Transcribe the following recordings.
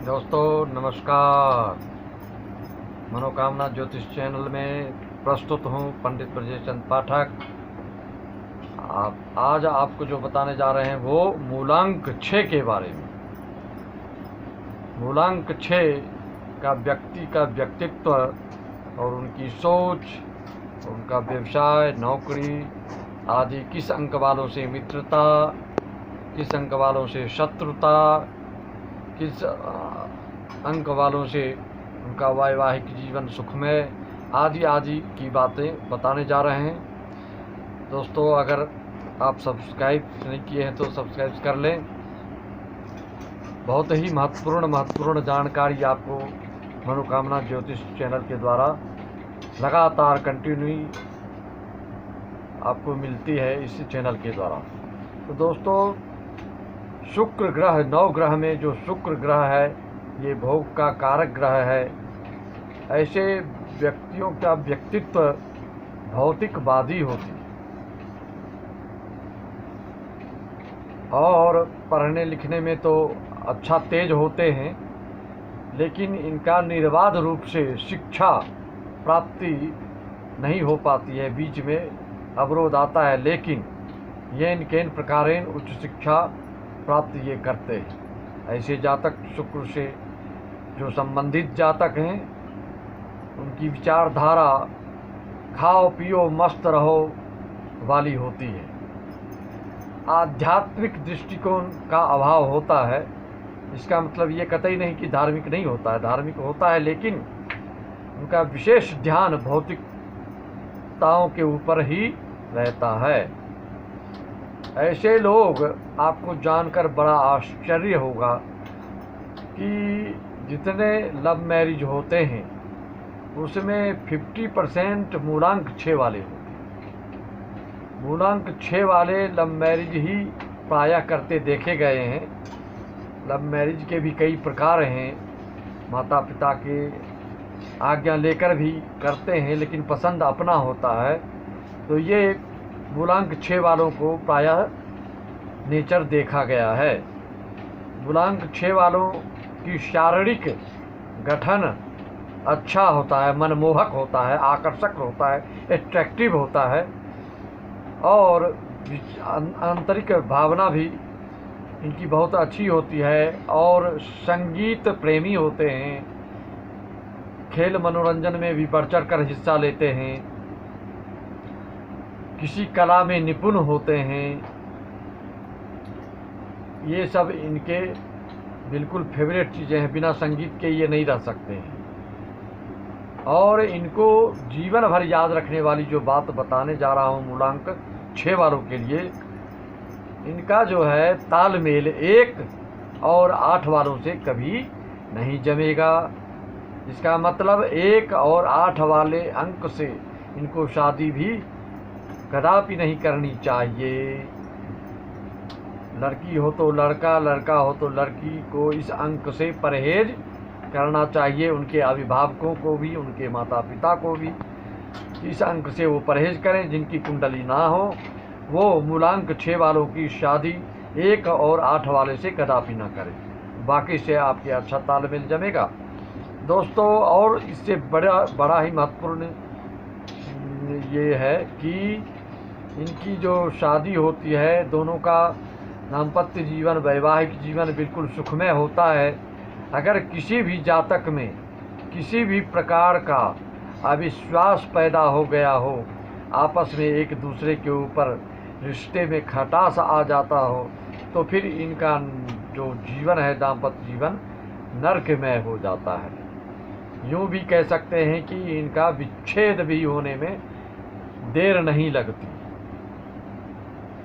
दोस्तों नमस्कार। मनोकामना ज्योतिष चैनल में प्रस्तुत हूँ पंडित ब्रजेश चंद पाठक। आज आपको जो बताने जा रहे हैं वो मूलांक 6 के बारे में। मूलांक 6 का व्यक्ति का व्यक्तित्व और उनकी सोच, उनका व्यवसाय, नौकरी आदि, किस अंक वालों से मित्रता, किस अंक वालों से शत्रुता, किस अंक वालों से उनका वैवाहिक जीवन सुखमय आदि आदि की बातें बताने जा रहे हैं। दोस्तों अगर आप सब्सक्राइब नहीं किए हैं तो सब्सक्राइब कर लें। बहुत ही महत्वपूर्ण जानकारी आपको मनोकामना ज्योतिष चैनल के द्वारा लगातार कंटिन्यू आपको मिलती है इस चैनल के द्वारा। तो दोस्तों शुक्र ग्रह, नौ ग्रह में जो शुक्र ग्रह है ये भोग का कारक ग्रह है। ऐसे व्यक्तियों का व्यक्तित्व भौतिकवादी होती और पढ़ने लिखने में तो अच्छा तेज होते हैं, लेकिन इनका निर्बाध रूप से शिक्षा प्राप्ति नहीं हो पाती है, बीच में अवरोध आता है। लेकिन ये इनके प्रकारेण उच्च शिक्षा प्राप्त ये करते हैं। ऐसे जातक शुक्र से जो संबंधित जातक हैं उनकी विचारधारा खाओ पियो मस्त रहो वाली होती है। आध्यात्मिक दृष्टिकोण का अभाव होता है। इसका मतलब ये कतई नहीं कि धार्मिक नहीं होता है, धार्मिक होता है, लेकिन उनका विशेष ध्यान भौतिकताओं के ऊपर ही रहता है। ऐसे लोग आपको जानकर बड़ा आश्चर्य होगा कि जितने लव मैरिज होते हैं उसमें 50% मूलांक 6 वाले होते हैं। मूलांक 6 वाले लव मैरिज ही प्रायः करते देखे गए हैं। लव मैरिज के भी कई प्रकार हैं, माता पिता के आज्ञा लेकर भी करते हैं, लेकिन पसंद अपना होता है। तो ये मूलांक 6 वालों को प्रायः नेचर देखा गया है। मूलांक 6 वालों की शारीरिक गठन अच्छा होता है, मनमोहक होता है, आकर्षक होता है, एट्रैक्टिव होता है, और आंतरिक भावना भी इनकी बहुत अच्छी होती है, और संगीत प्रेमी होते हैं, खेल मनोरंजन में भी बढ़ चढ़ कर हिस्सा लेते हैं, किसी कला में निपुण होते हैं। ये सब इनके बिल्कुल फेवरेट चीज़ें हैं, बिना संगीत के ये नहीं रह सकते हैं। और इनको जीवन भर याद रखने वाली जो बात बताने जा रहा हूँ मूलांक 6 वालों के लिए, इनका जो है तालमेल 1 और 8 वालों से कभी नहीं जमेगा। इसका मतलब 1 और 8 वाले अंक से इनको शादी भी कदापि नहीं करनी चाहिए। लड़की हो तो लड़का, लड़का हो तो लड़की को इस अंक से परहेज करना चाहिए। उनके अभिभावकों को भी, उनके माता पिता को भी इस अंक से वो परहेज करें। जिनकी कुंडली ना हो वो मूलांक 6 वालों की शादी 1 और 8 वाले से कदापि ना करें, बाकी से आपके अच्छा तालमेल जमेगा। दोस्तों और इससे बड़ा ही महत्वपूर्ण ये है कि इनकी जो शादी होती है, दोनों का दाम्पत्य जीवन, वैवाहिक जीवन बिल्कुल सुखमय होता है। अगर किसी भी जातक में किसी भी प्रकार का अविश्वास पैदा हो गया हो, आपस में एक दूसरे के ऊपर रिश्ते में खटास आ जाता हो, तो फिर इनका जो जीवन है, दाम्पत्य जीवन, नरकमय हो जाता है। यूँ भी कह सकते हैं कि इनका विच्छेद भी होने में देर नहीं लगती।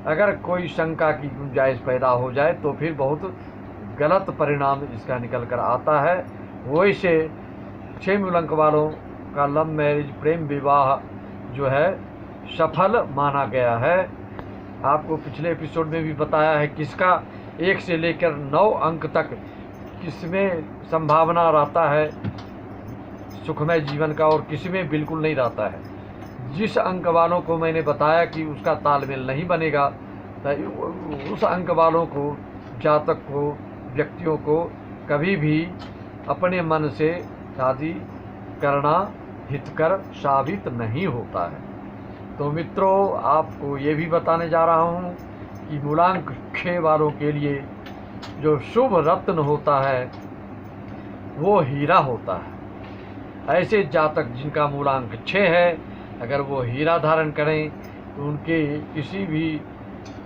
अगर कोई शंका की गुंजाइश पैदा हो जाए तो फिर बहुत गलत परिणाम इसका निकल कर आता है। वैसे 6 मूलांक वालों का लव मैरिज, प्रेम विवाह जो है सफल माना गया है। आपको पिछले एपिसोड में भी बताया है किसका 1 से लेकर 9 अंक तक किसमें संभावना रहता है सुखमय जीवन का और किसमें बिल्कुल नहीं रहता है। जिस अंक वालों को मैंने बताया कि उसका तालमेल नहीं बनेगा, उस अंक वालों को, जातक को, व्यक्तियों को कभी भी अपने मन से शादी करना हितकर साबित नहीं होता है। तो मित्रों, आपको ये भी बताने जा रहा हूँ कि मूलांक 6 वालों के लिए जो शुभ रत्न होता है वो हीरा होता है। ऐसे जातक जिनका मूलांक 6 है, अगर वो हीरा धारण करें तो उनके किसी भी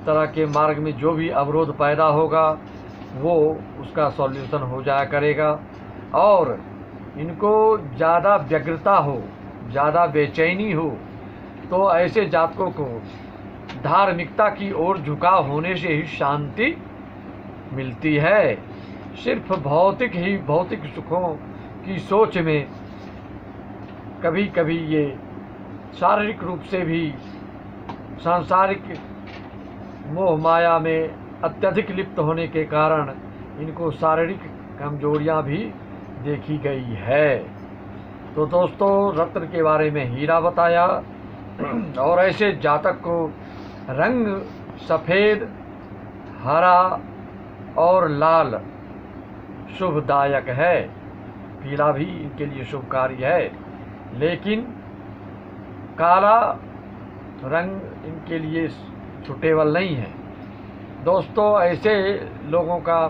तरह के मार्ग में जो भी अवरोध पैदा होगा वो उसका सॉल्यूशन हो जाया करेगा। और इनको ज़्यादा व्यग्रता हो, ज़्यादा बेचैनी हो, तो ऐसे जातकों को धार्मिकता की ओर झुकाव होने से ही शांति मिलती है। सिर्फ भौतिक सुखों की सोच में कभी कभी ये शारीरिक रूप से भी सांसारिक मोह माया में अत्यधिक लिप्त होने के कारण इनको शारीरिक कमजोरियां भी देखी गई है। तो दोस्तों, रत्न के बारे में हीरा बताया और ऐसे जातक को रंग सफ़ेद, हरा और लाल शुभदायक है। पीला भी इनके लिए शुभकारी है, लेकिन काला रंग इनके लिए सुटेबल नहीं है। दोस्तों, ऐसे लोगों का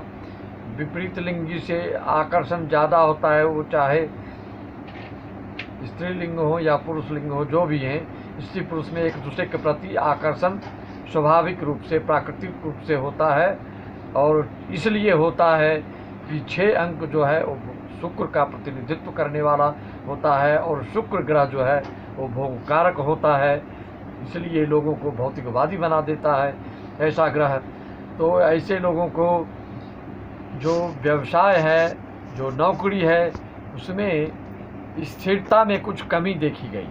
विपरीत लिंगी से आकर्षण ज़्यादा होता है, वो चाहे स्त्रीलिंग हो या पुरुष लिंग हो, जो भी हैं, स्त्री पुरुष में एक दूसरे के प्रति आकर्षण स्वाभाविक रूप से, प्राकृतिक रूप से होता है। और इसलिए होता है कि 6 अंक जो है वो शुक्र का प्रतिनिधित्व करने वाला होता है, और शुक्र ग्रह जो है वो भोग कारक होता है, इसलिए लोगों को भौतिकवादी बना देता है ऐसा ग्रह। तो ऐसे लोगों को जो व्यवसाय है, जो नौकरी है, उसमें स्थिरता में कुछ कमी देखी गई।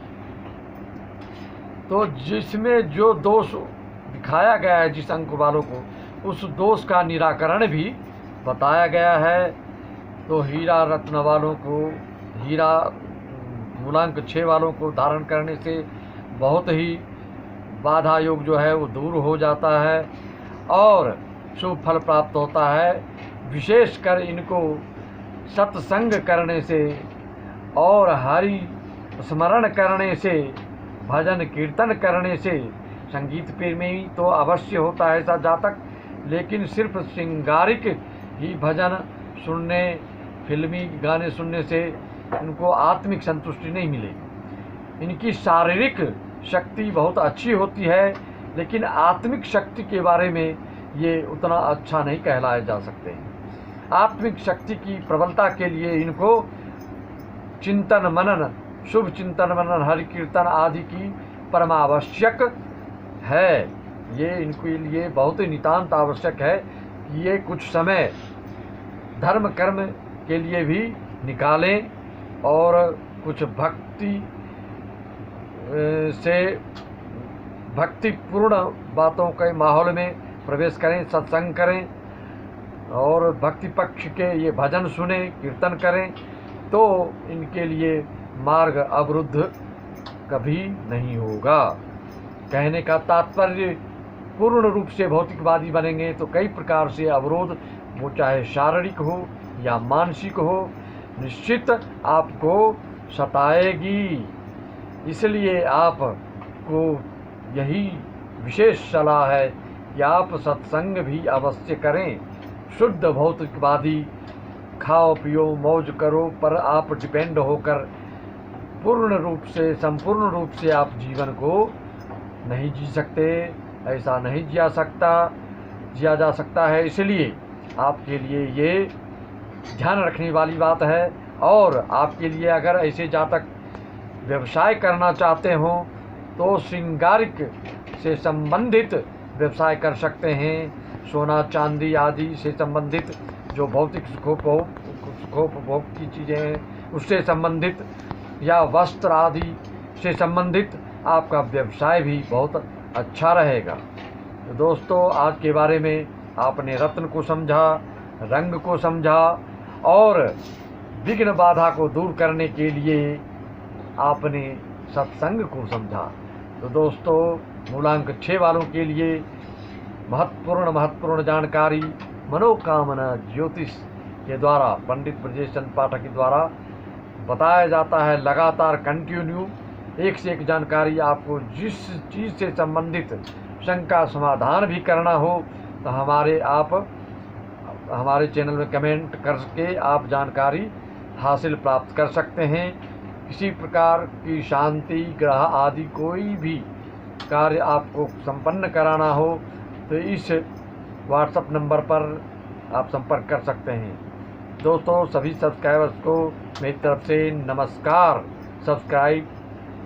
तो जिसमें जो दोष दिखाया गया है जिस अंक वालों को, उस दोष का निराकरण भी बताया गया है। तो हीरा रत्न वालों को, हीरा मूलांक 6 वालों को धारण करने से बहुत ही बाधा योग जो है वो दूर हो जाता है और शुभ फल प्राप्त होता है। विशेषकर इनको सत्संग करने से और हरि स्मरण करने से, भजन कीर्तन करने से, संगीत प्रेमी तो अवश्य होता है ऐसा जातक, लेकिन सिर्फ श्रृंगारिक ही भजन सुनने, फिल्मी गाने सुनने से इनको आत्मिक संतुष्टि नहीं मिलेगी। इनकी शारीरिक शक्ति बहुत अच्छी होती है, लेकिन आत्मिक शक्ति के बारे में ये उतना अच्छा नहीं कहलाए जा सकते हैं। आत्मिक शक्ति की प्रबलता के लिए इनको चिंतन मनन, शुभ चिंतन मनन, हरि कीर्तन आदि की परमावश्यक है। ये इनके लिए बहुत ही नितांत आवश्यक है कि ये कुछ समय धर्म कर्म के लिए भी निकालें और कुछ भक्तिपूर्ण बातों के माहौल में प्रवेश करें, सत्संग करें और भक्ति पक्ष के ये भजन सुने, कीर्तन करें, तो इनके लिए मार्ग अवरुद्ध कभी नहीं होगा। कहने का तात्पर्य, पूर्ण रूप से भौतिकवादी बनेंगे तो कई प्रकार से अवरोध, वो चाहे शारीरिक हो या मानसिक हो, निश्चित आपको सताएगी। इसलिए आपको यही विशेष सलाह है कि आप सत्संग भी अवश्य करें। शुद्ध भौतिकवादी खाओ पियो मौज करो पर आप डिपेंड होकर पूर्ण रूप से, संपूर्ण रूप से आप जीवन को नहीं जी सकते, ऐसा नहीं जिया जा सकता है। इसलिए आपके लिए ये ध्यान रखने वाली बात है। और आपके लिए अगर ऐसे जातक व्यवसाय करना चाहते हो तो श्रृंगारिक से संबंधित व्यवसाय कर सकते हैं। सोना चांदी आदि से संबंधित जो भौतिक सुखोपभोग की चीज़ें हैं उससे संबंधित, या वस्त्र आदि से संबंधित आपका व्यवसाय भी बहुत अच्छा रहेगा। तो दोस्तों, आज के बारे में आपने रत्न को समझा, रंग को समझा और विघ्न बाधा को दूर करने के लिए आपने सत्संग को समझा। तो दोस्तों, मूलांक 6 वालों के लिए महत्वपूर्ण जानकारी मनोकामना ज्योतिष के द्वारा, पंडित ब्रजेश चंद्र पाठक के द्वारा बताया जाता है। लगातार कंटिन्यू एक से एक जानकारी, आपको जिस चीज़ से संबंधित शंका समाधान भी करना हो तो हमारे चैनल में कमेंट करके आप जानकारी हासिल प्राप्त कर सकते हैं। किसी प्रकार की शांति ग्रह आदि कोई भी कार्य आपको संपन्न कराना हो तो इस व्हाट्सएप नंबर पर आप संपर्क कर सकते हैं। दोस्तों, सभी सब्सक्राइबर्स को मेरी तरफ से नमस्कार। सब्सक्राइब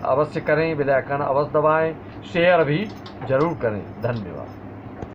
अवश्य करें, बेल आइकन अवश्य दबाएं, शेयर भी ज़रूर करें। धन्यवाद।